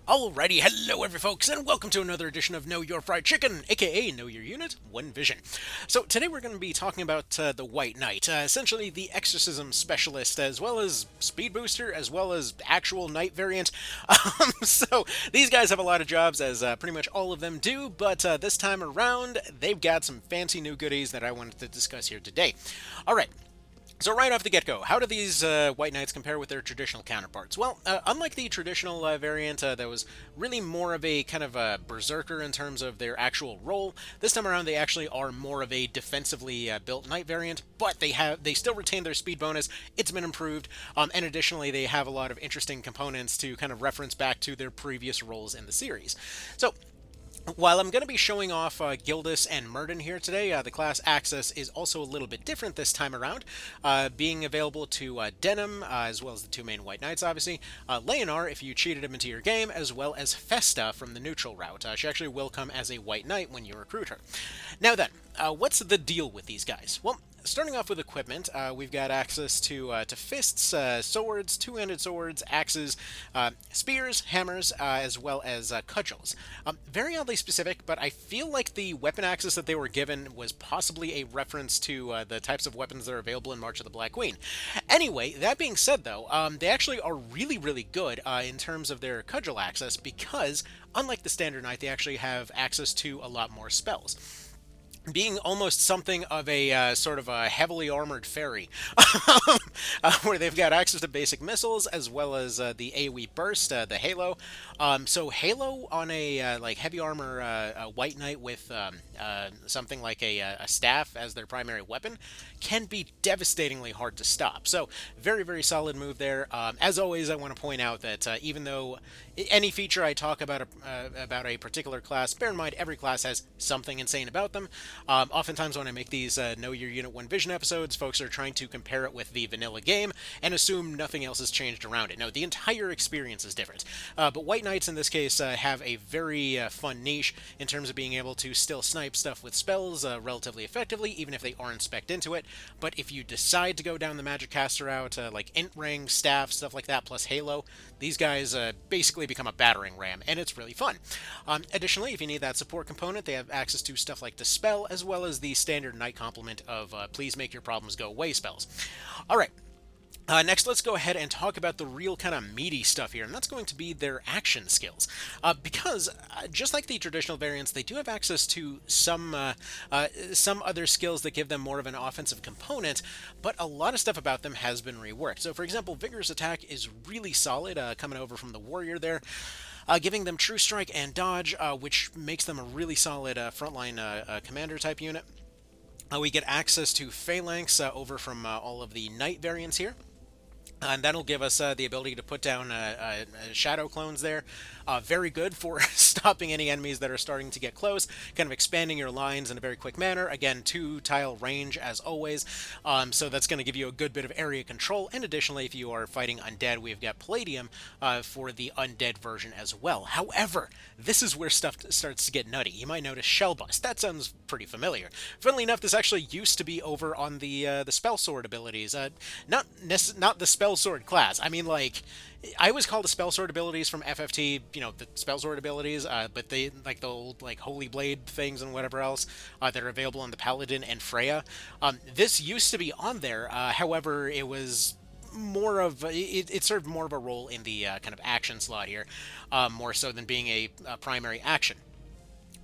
Alrighty, hello every folks, and welcome to another edition of Know Your Fried Chicken, aka Know Your Unit, One Vision. So today we're going to be talking about the White Knight, essentially the exorcism specialist, as well as speed booster, as well as actual knight variant. So these guys have a lot of jobs, as pretty much all of them do, but this time around, they've got some fancy new goodies that I wanted to discuss here today. Alright. So right off the get-go, how do these White Knights compare with their traditional counterparts? Well, unlike the traditional variant that was really more of a kind of a berserker in terms of their actual role, this time around they actually are more of a defensively built Knight variant, but they still retain their speed bonus. It's been improved, and additionally they have a lot of interesting components to kind of reference back to their previous roles in the series. So while I'm going to be showing off Gildas and Murden here today, the class access is also a little bit different this time around, being available to Denim, as well as the two main White Knights, obviously, Leonor, if you cheated him into your game, as well as Festa from the neutral route. She actually will come as a White Knight when you recruit her. Now then, what's the deal with these guys? Well, starting off with equipment, we've got access to fists, swords, two-handed swords, axes, spears, hammers, as well as cudgels. Very oddly specific, but I feel like the weapon access that they were given was possibly a reference to the types of weapons that are available in March of the Black Queen. Anyway, that being said, though, they actually are really, really good in terms of their cudgel access because, unlike the standard knight, they actually have access to a lot more spells, being almost something of a sort of a heavily armored fairy, where they've got access to basic missiles as well as the AoE burst, the Halo. So Halo on a like heavy armor White Knight with something like a staff as their primary weapon can be devastatingly hard to stop. So very, very solid move there. As always, I want to point out that even though any feature I talk about a particular class, bear in mind every class has something insane about them. Oftentimes when I make these Know Your Unit One Vision episodes, folks are trying to compare it with the vanilla game and assume nothing else has changed around it. No, the entire experience is different. But White Knights in this case have a very fun niche in terms of being able to still snipe stuff with spells relatively effectively, even if they aren't spec'd into it. But if you decide to go down the magic caster route, like Int Ring, Staff, stuff like that, plus Halo, these guys basically become a battering ram, and it's really fun. Additionally, if you need that support component, they have access to stuff like Dispel, as well as the standard Knight complement of Please Make Your Problems Go Away spells. Alright. Next, let's go ahead and talk about the real kind of meaty stuff here, and that's going to be their action skills. Because, just like the traditional variants, they do have access to some other skills that give them more of an offensive component, but a lot of stuff about them has been reworked. So, for example, Vigorous Attack is really solid, coming over from the Warrior there. Giving them True Strike and Dodge, which makes them a really solid frontline commander type unit. We get access to Phalanx over from all of the Knight variants here. And that'll give us the ability to put down shadow clones there. Very good for stopping any enemies that are starting to get close, kind of expanding your lines in a very quick manner. Again, 2-tile range as always, so that's going to give you a good bit of area control. And additionally, if you are fighting undead, we've got Palladium for the undead version as well. However, this is where stuff starts to get nutty. You might notice Shellbust. That sounds pretty familiar. Funnily enough, this actually used to be over on the Spell Sword abilities. Not the Spell Sword class. I mean, like, I always call the Spell Sword abilities from FFT, you know, the Spell Sword abilities, but they, like, the old, like, Holy Blade things and whatever else that are available in the Paladin and Freya. This used to be on there, however, it was more of it served more of a role in the kind of action slot here, more so than being a primary action.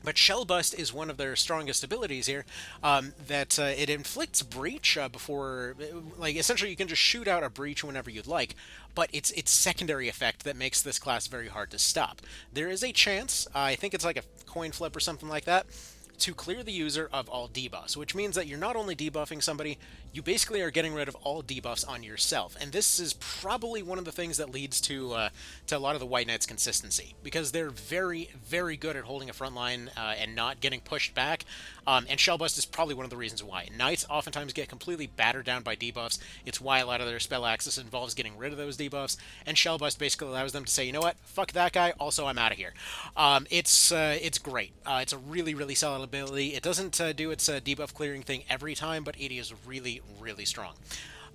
But Shellbust is one of their strongest abilities here, that it inflicts breach before, like, essentially you can just shoot out a breach whenever you'd like, but it's its secondary effect that makes this class very hard to stop. There is a chance, I think it's like a coin flip or something like that, to clear the user of all debuffs, which means that you're not only debuffing somebody, you basically are getting rid of all debuffs on yourself. And this is probably one of the things that leads to a lot of the White Knights' consistency, because they're very, very good at holding a front line and not getting pushed back. And Shellbust is probably one of the reasons why. Knights oftentimes get completely battered down by debuffs. It's why a lot of their spell access involves getting rid of those debuffs, and Shellbust basically allows them to say, you know what, fuck that guy, also I'm out of here. It's great. It's a really, really solid ability. It doesn't do its debuff clearing thing every time, but it is really, really strong.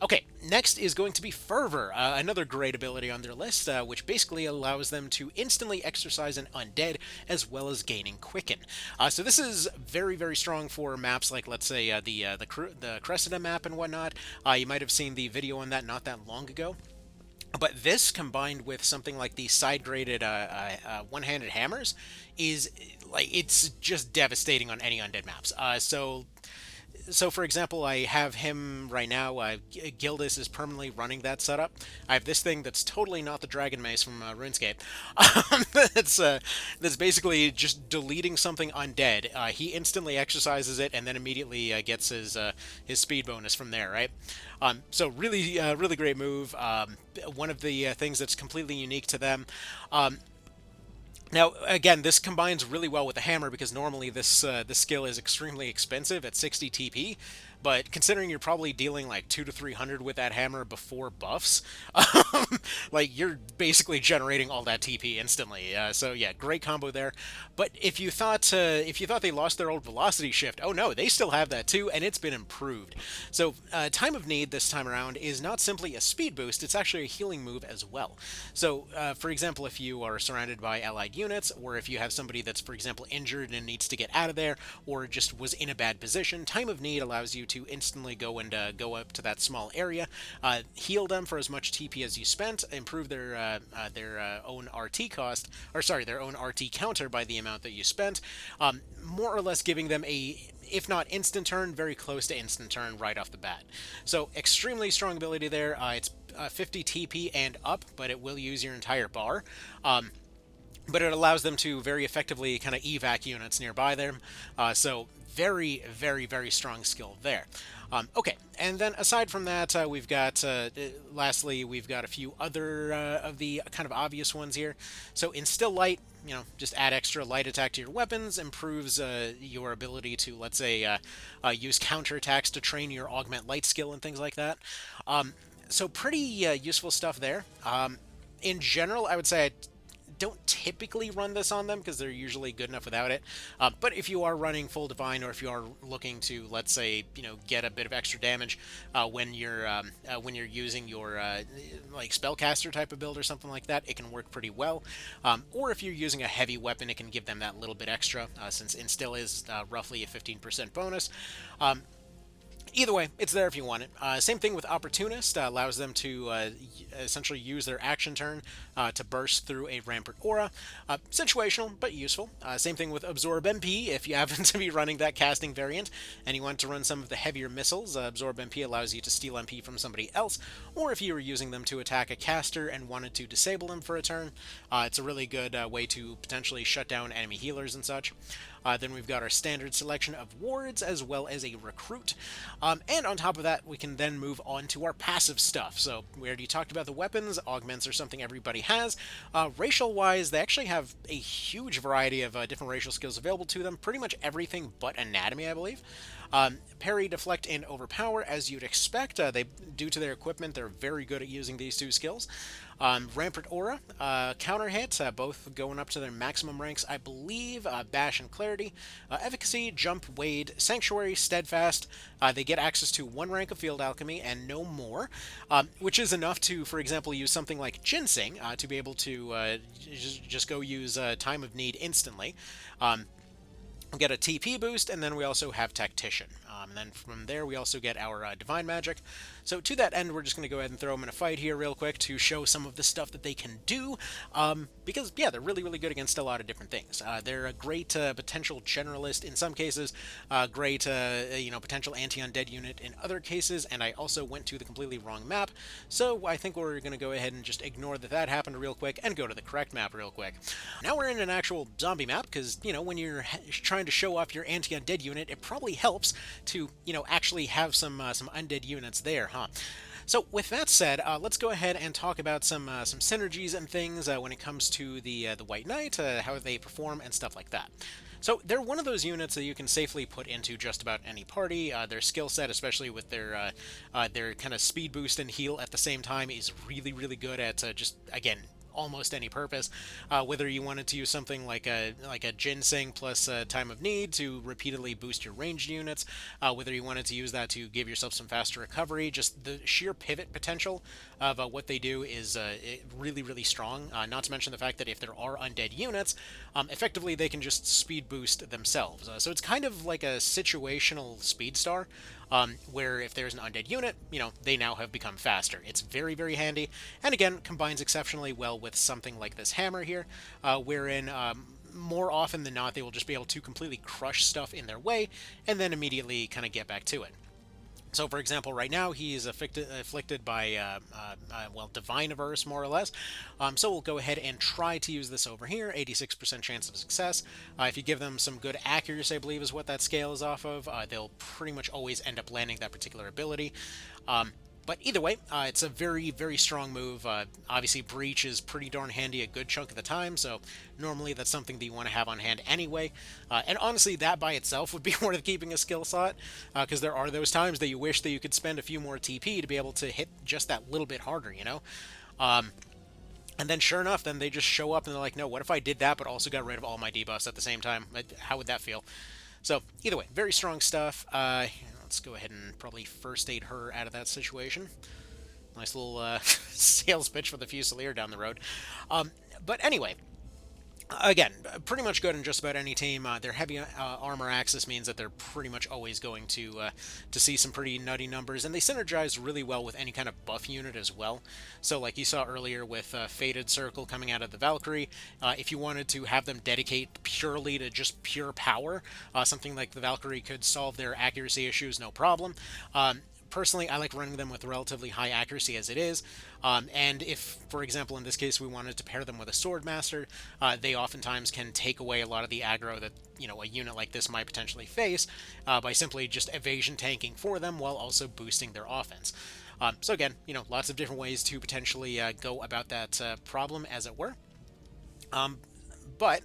Okay, next is going to be Fervor, another great ability on their list, which basically allows them to instantly exercise an undead as well as gaining Quicken. So this is very, very strong for maps like, let's say, the Cressida map and whatnot. You might have seen the video on that not that long ago. But this, combined with something like the side-graded one-handed hammers, is like it's just devastating on any undead maps. So for example, I have him right now. Gildas is permanently running that setup. I have this thing that's totally not the Dragon Mace from RuneScape. That's basically just deleting something undead. He instantly exercises it and then immediately gets his speed bonus from there, right? So really great move. One of the things that's completely unique to them. Now, again, this combines really well with the hammer because normally this skill is extremely expensive at 60 TP, but considering you're probably dealing like 200 to 300 with that hammer before buffs, like you're basically generating all that TP instantly. So yeah, great combo there. But if you thought they lost their old velocity shift, oh no, they still have that too, and it's been improved. So Time of Need this time around is not simply a speed boost; it's actually a healing move as well. So for example, if you are surrounded by allied units, or if you have somebody that's, for example, injured and needs to get out of there, or just was in a bad position, Time of Need allows you to instantly go up to that small area, heal them for as much TP as you spent, improve their own RT cost, or sorry, their own RT counter by the amount that you spent, more or less giving them a, if not instant turn, very close to instant turn right off the bat. So extremely strong ability there. It's 50 TP and up, but it will use your entire bar. But it allows them to very effectively kind of evac units nearby them. So very strong skill there. Okay, and then aside from that, we've got, lastly, we've got a few other of the kind of obvious ones here. So Instill Light, just add extra light attack to your weapons, improves your ability to, let's say, use counterattacks to train your Augment Light skill and things like that. So pretty useful stuff there. In general, I would say I don't typically run this on them because they're usually good enough without it. But if you are running full divine, or if you are looking to, let's say, get a bit of extra damage when you're using your like spellcaster type of build or something like that, it can work pretty well. Or if you're using a heavy weapon, it can give them that little bit extra since Instill is roughly a 15% bonus. Either way, it's there if you want it. Same thing with Opportunist, allows them to essentially use their action turn to burst through a rampart aura. Situational, but useful. Same thing with Absorb MP, if you happen to be running that casting variant and you want to run some of the heavier missiles. Absorb MP allows you to steal MP from somebody else, or if you were using them to attack a caster and wanted to disable them for a turn, it's a really good way to potentially shut down enemy healers and such. Then we've got our standard selection of wards as well as a recruit. And on top of that, we can then move on to our passive stuff. So we already talked about the weapons. Augments are something everybody has. Racial-wise, they actually have a huge variety of different racial skills available to them. Pretty much everything but anatomy, I believe. Parry, deflect, and overpower, as you'd expect. Due to their equipment, they're very good at using these two skills. Rampart Aura, counter hit, both going up to their maximum ranks, I believe. Bash and Clarity, Efficacy, Jump, Wade, Sanctuary, Steadfast. They get access to one rank of Field Alchemy and no more, which is enough to, for example, use something like Ginseng to be able to just go use Time of Need instantly. We get a TP boost, and then we also have Tactician. And then from there, we also get our Divine Magic. So to that end, we're just going to go ahead and throw them in a fight here real quick to show some of the stuff that they can do. Because, yeah, they're really good against a lot of different things. They're a great potential generalist in some cases, great, potential anti-undead unit in other cases, and I also went to the completely wrong map. So I think we're going to go ahead and just ignore that happened real quick and go to the correct map real quick. Now we're in an actual zombie map because, when you're trying to show off your anti-undead unit, it probably helps to, actually have some undead units there, huh? So with that said, let's go ahead and talk about some synergies and things when it comes to the White Knight, how they perform and stuff like that. So they're one of those units that you can safely put into just about any party. Their skill set, especially with their kind of speed boost and heal at the same time, is really good at just, again, almost any purpose. Whether you wanted to use something like a ginseng plus time of need to repeatedly boost your ranged units, whether you wanted to use that to give yourself some faster recovery, just the sheer pivot potential of what they do is really really strong. Not to mention the fact that if there are undead units, effectively they can just speed boost themselves. So it's kind of like a situational speed star. Where if there's an undead unit, they now have become faster. It's very, very handy, and again, combines exceptionally well with something like this hammer here, wherein more often than not, they will just be able to completely crush stuff in their way, and then immediately kind of get back to it. So, for example, right now he is afflicted by, well, divine averse, more or less. So we'll go ahead and try to use this over here. 86% chance of success. If you give them some good accuracy, I believe is what that scale is off of, they'll pretty much always end up landing that particular ability. But either way, it's a very, very strong move. Obviously, Breach is pretty darn handy a good chunk of the time, so normally that's something that you want to have on hand anyway. And honestly, that by itself would be worth keeping a skill slot, because there are those times that you wish that you could spend a few more TP to be able to hit just that little bit harder, And then sure enough, then they just show up and they're like, no, what if I did that but also got rid of all my debuffs at the same time? How would that feel? So either way, very strong stuff. Let's go ahead and probably first aid her out of that situation. Nice little sales pitch for the Fusilier down the road. But anyway, again, pretty much good in just about any team. Their heavy armor axis means that they're pretty much always going to see some pretty nutty numbers, and they synergize really well with any kind of buff unit as well. So like you saw earlier with Fated Circle coming out of the Valkyrie, if you wanted to have them dedicate purely to just pure power, something like the Valkyrie could solve their accuracy issues no problem. Personally, I like running them with relatively high accuracy as it is, and if, for example, in this case we wanted to pair them with a Swordmaster, they oftentimes can take away a lot of the aggro that a unit like this might potentially face by simply just evasion tanking for them while also boosting their offense. So again, lots of different ways to potentially go about that problem, as it were. But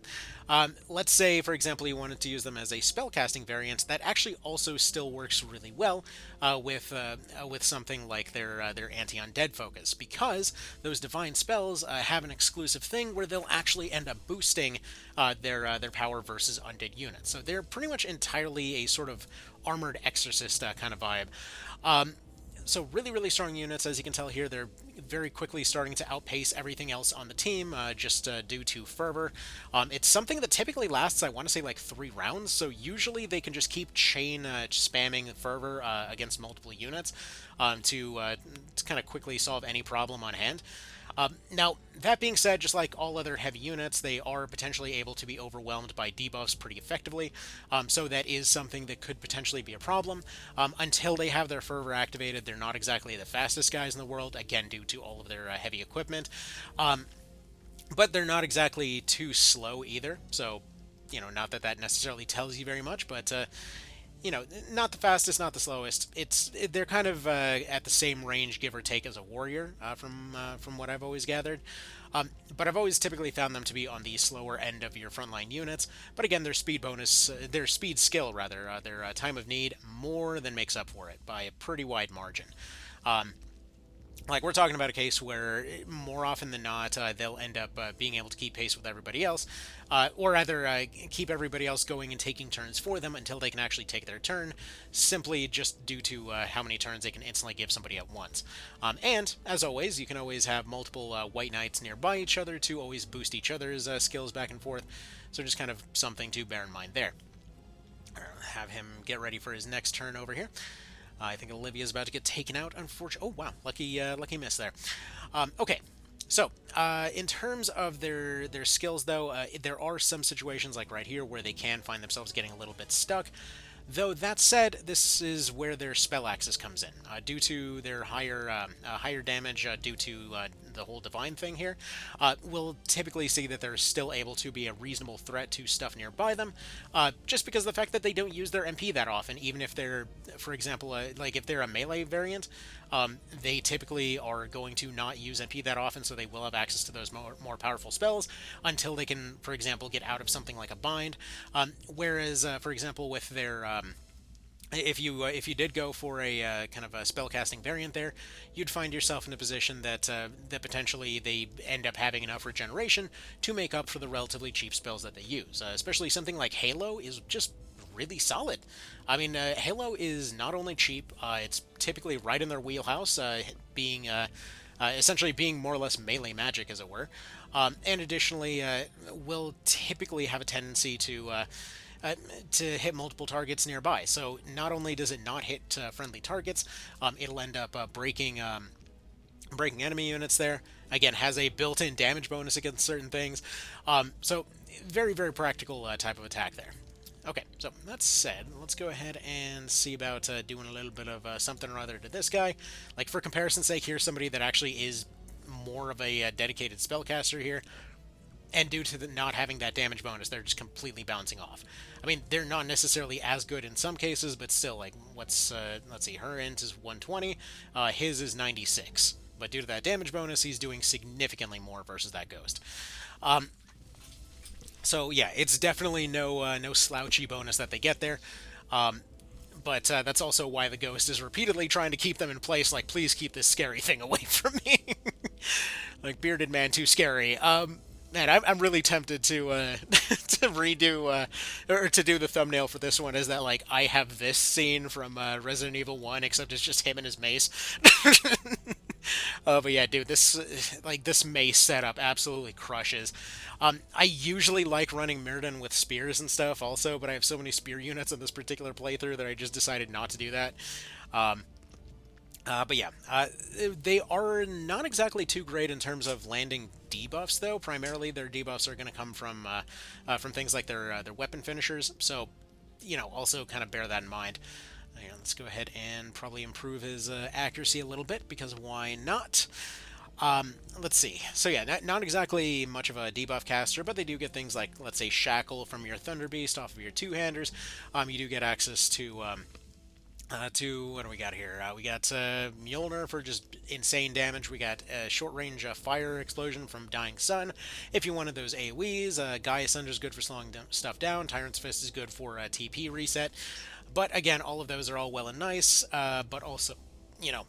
let's say, for example, you wanted to use them as a spellcasting variant. That actually also still works really well with something like their anti-undead focus, because those divine spells have an exclusive thing where they'll actually end up boosting their power versus undead units. So they're pretty much entirely a sort of armored exorcist kind of vibe. So really, really strong units. As you can tell here, they're very quickly starting to outpace everything else on the team, just due to Fervor. It's something that typically lasts, I want to say, like 3 rounds, so usually they can just keep chain spamming Fervor against multiple units to kind of quickly solve any problem on hand. Now, that being said, just like all other heavy units, they are potentially able to be overwhelmed by debuffs pretty effectively, so that is something that could potentially be a problem. Until they have their Fervor activated, they're not exactly the fastest guys in the world, again, due to all of their heavy equipment. But they're not exactly too slow either, so, not that that necessarily tells you very much, but not the fastest, not the slowest. They're kind of at the same range, give or take, as a warrior, from what I've always gathered. But I've always typically found them to be on the slower end of your frontline units. But again, their speed bonus, their speed skill rather, their time of need more than makes up for it by a pretty wide margin. Like, we're talking about a case where, more often than not, they'll end up being able to keep pace with everybody else, or rather, keep everybody else going and taking turns for them until they can actually take their turn, simply just due to how many turns they can instantly give somebody at once. And, as always, you can always have multiple White Knights nearby each other to always boost each other's skills back and forth, so just kind of something to bear in mind there. Have him get ready for his next turn over here. I think Olivia's about to get taken out, unfortunately. Oh, wow. Lucky miss there. Okay. So, in terms of their skills, though, there are some situations, like right here, where they can find themselves getting a little bit stuck. Though, that said, this is where their spell axis comes in. Due to their higher damage, due to the whole divine thing here, we'll typically see that they're still able to be a reasonable threat to stuff nearby them, just because of the fact that they don't use their MP that often, even if they're, for example, like if they're a melee variant, they typically are going to not use MP that often, so they will have access to those more powerful spells until they can, for example, get out of something like a bind. Whereas, for example, with their if you did go for a kind of a spellcasting variant there, you'd find yourself in a position that potentially they end up having enough regeneration to make up for the relatively cheap spells that they use. Especially something like Halo is just really solid. I mean, Halo is not only cheap, it's typically right in their wheelhouse, being essentially being more or less melee magic, as it were. And additionally, will typically have a tendency to hit multiple targets nearby. So not only does it not hit friendly targets, it'll end up breaking enemy units there. Again, has a built-in damage bonus against certain things. So very, very practical type of attack there. Okay, so that said, let's go ahead and see about doing a little bit of something or other to this guy. Like, for comparison's sake, here's somebody that actually is more of a dedicated spellcaster here. And due to not having that damage bonus, they're just completely bouncing off. I mean, they're not necessarily as good in some cases, but still, like, let's see, her int is 120, his is 96. But due to that damage bonus, he's doing significantly more versus that ghost. So yeah, it's definitely no slouchy bonus that they get there. But that's also why the ghost is repeatedly trying to keep them in place. Like, please keep this scary thing away from me. Like, bearded man, too scary. Man, I'm really tempted to to redo or to do the thumbnail for this one. Is that like I have this scene from Resident Evil 1, except it's just him and his mace. But yeah, dude, this mace setup absolutely crushes. I usually like running Mirrodin with spears and stuff also, but I have so many spear units in this particular playthrough that I just decided not to do that. But yeah, they are not exactly too great in terms of landing debuffs, though. Primarily, their debuffs are going to come from things like their weapon finishers. So, you know, also kind of bear that in mind. Let's go ahead and probably improve his accuracy a little bit, because why not? Let's see. So yeah, not exactly much of a debuff caster, but they do get things like, let's say, Shackle from your Thunder Beast off of your two-handers. You do get access to what do we got here? We got Mjolnir for just insane damage. We got short range fire explosion from Dying Sun. If you wanted those AoEs, Gaia Thunder is good for slowing stuff down. Tyrant's Fist is good for TP reset. But again, all of those are all well and nice. But also, you know,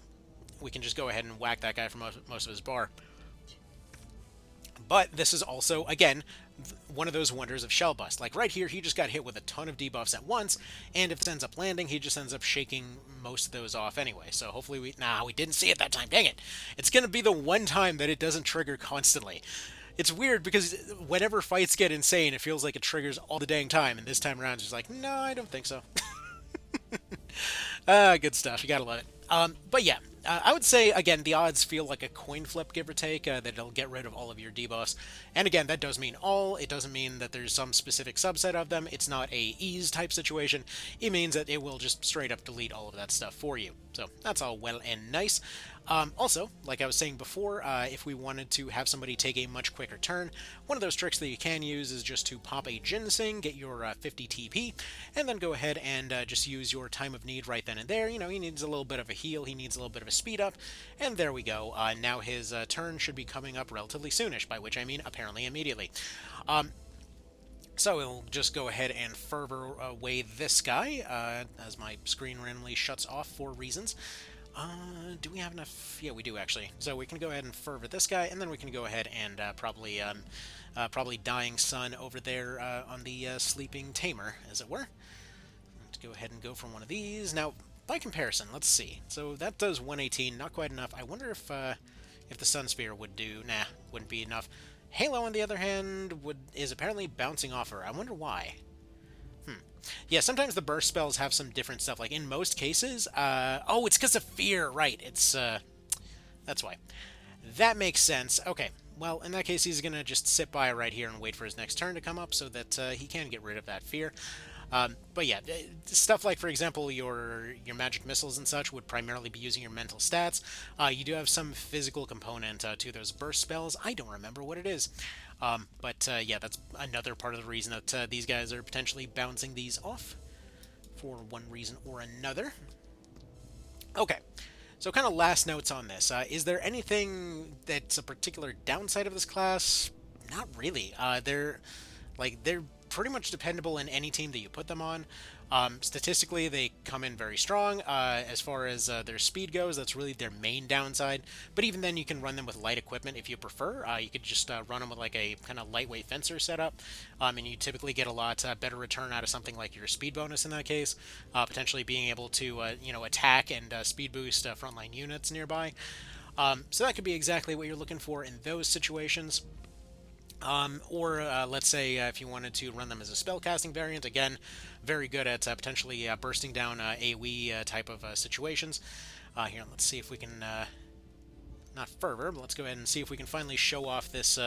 we can just go ahead and whack that guy for most of his bar. But this is also, again, one of those wonders of Shell Bust. Like right here, he just got hit with a ton of debuffs at once, and if it ends up landing, he just ends up shaking most of those off anyway. So hopefully we didn't see it that time. Dang it. It's going to be the one time that it doesn't trigger constantly. It's weird because whenever fights get insane, it feels like it triggers all the dang time, and this time around it's just like, no, I don't think so. Good stuff. You gotta love it. But yeah, I would say, again, the odds feel like a coin flip, give or take, that it'll get rid of all of your debuffs. And again, that does mean all. It doesn't mean that there's some specific subset of them. It's not a ease type situation. It means that it will just straight up delete all of that stuff for you. So that's all well and nice. Also, like I was saying before, if we wanted to have somebody take a much quicker turn, one of those tricks that you can use is just to pop a Ginseng, get your 50 TP, and then go ahead and just use your time of need right then and there. You know, he needs a little bit of a heal, he needs a little bit of a speed up, and there we go. Now his turn should be coming up relatively soonish, by which I mean apparently immediately. So we'll just go ahead and Fervor away this guy, as my screen randomly shuts off for reasons. Do we have enough? Yeah, we do actually. So we can go ahead and Fervor this guy, and then we can go ahead and probably Dying Sun over there on the Sleeping Tamer, as it were. Let's go ahead and go for one of these. Now, by comparison, let's see. So that does 118, not quite enough. I wonder if the Sun Spear would do. Nah, wouldn't be enough. Halo, on the other hand, is apparently bouncing off her. I wonder why. Yeah, sometimes the burst spells have some different stuff. Like, in most cases, oh, it's because of fear, right. It's, that's why. That makes sense. Okay, well, in that case, he's gonna just sit by right here and wait for his next turn to come up so that he can get rid of that fear. But yeah, stuff like, for example, your magic missiles and such would primarily be using your mental stats. You do have some physical component to those burst spells. I don't remember what it is. But yeah, that's another part of the reason that these guys are potentially bouncing these off for one reason or another. Okay, so kind of last notes on this. Is there anything that's a particular downside of this class? Not really. They're pretty much dependable in any team that you put them on. Statistically, they come in very strong. As far as their speed goes, that's really their main downside. But even then, you can run them with light equipment if you prefer. You could just run them with like a kind of lightweight fencer setup, and you typically get a lot better return out of something like your speed bonus in that case, potentially being able to attack and speed boost frontline units nearby. So that could be exactly what you're looking for in those situations. Or let's say if you wanted to run them as a spellcasting variant, again, very good at potentially bursting down AoE type of situations. Here, let's see if we can, not Fervor, but let's go ahead and see if we can finally show off this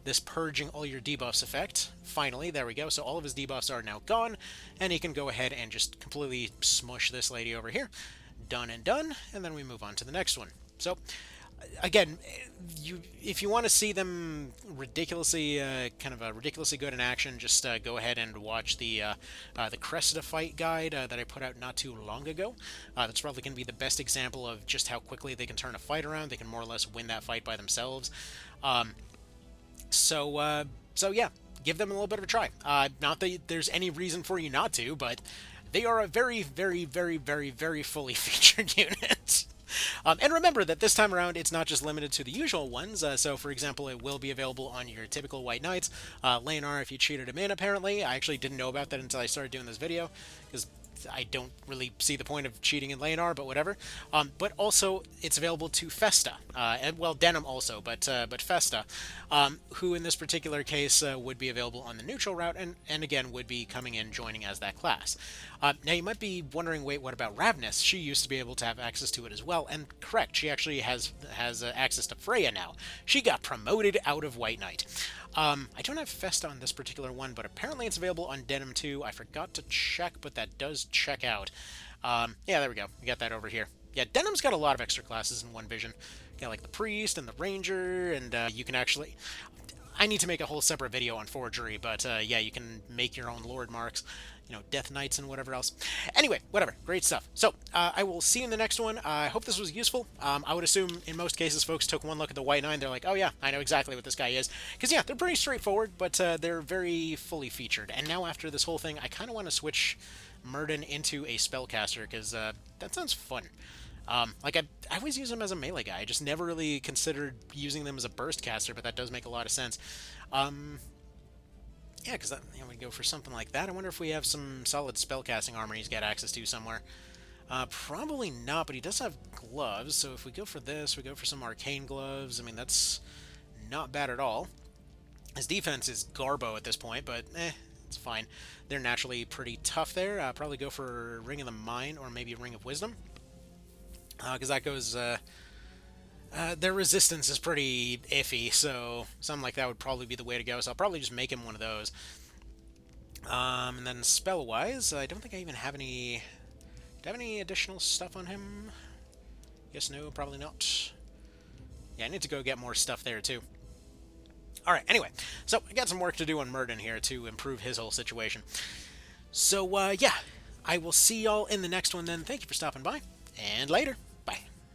this purging all your debuffs effect. Finally, there we go. So all of his debuffs are now gone, and he can go ahead and just completely smush this lady over here. Done and done, and then we move on to the next one. So, again, if you want to see them ridiculously, ridiculously good in action, just go ahead and watch the Cressida fight guide that I put out not too long ago. That's probably going to be the best example of just how quickly they can turn a fight around. They can more or less win that fight by themselves. So yeah, give them a little bit of a try. Not that there's any reason for you not to, but they are a very, very, very, very, very fully featured unit. And remember that this time around, it's not just limited to the usual ones. So, for example, it will be available on your typical White Knights. Leonard, if you cheated him in, apparently. I actually didn't know about that until I started doing this video, because I don't really see the point of cheating in Leonard, but whatever. But also, it's available to Festa, and well, Denim also, but Festa, who in this particular case would be available on the neutral route, and again would be coming in joining as that class. Now you might be wondering, wait, what about Ravnus? She used to be able to have access to it as well, and correct, she actually has access to Freya now. She got promoted out of White Knight. I don't have Festa on this particular one, but apparently it's available on Denim too. I forgot to check, but that does check out. Yeah, there we go. We got that over here. Yeah, Denim's got a lot of extra classes in one vision. You got like the Priest and the Ranger, and you can actually... I need to make a whole separate video on Forgery, but yeah, you can make your own Lord marks, Death Knights and whatever else. Anyway, whatever. Great stuff. So, I will see you in the next one. I hope this was useful. I would assume in most cases folks took one look at the White Nine, they're like, oh yeah, I know exactly what this guy is. Because yeah, they're pretty straightforward, but they're very fully featured. And now after this whole thing, I kind of want to switch Murden into a spellcaster, because that sounds fun. Like, I always use them as a melee guy. I just never really considered using them as a burst caster, but that does make a lot of sense. Yeah, because we go for something like that. I wonder if we have some solid spellcasting armor he's got access to somewhere. Probably not, but he does have gloves, so if we go for this, we go for some arcane gloves. I mean, that's not bad at all. His defense is garbo at this point, but it's fine. They're naturally pretty tough there. Probably go for Ring of the Mind or maybe Ring of Wisdom. Because that goes... their resistance is pretty iffy, so something like that would probably be the way to go. So I'll probably just make him one of those. And then spell-wise, I don't think I even have any... Do I have any additional stuff on him? Yes, no, probably not. Yeah, I need to go get more stuff there, too. Alright, anyway. So, I got some work to do on Murden here to improve his whole situation. So, yeah. I will see y'all in the next one then. Thank you for stopping by, and later.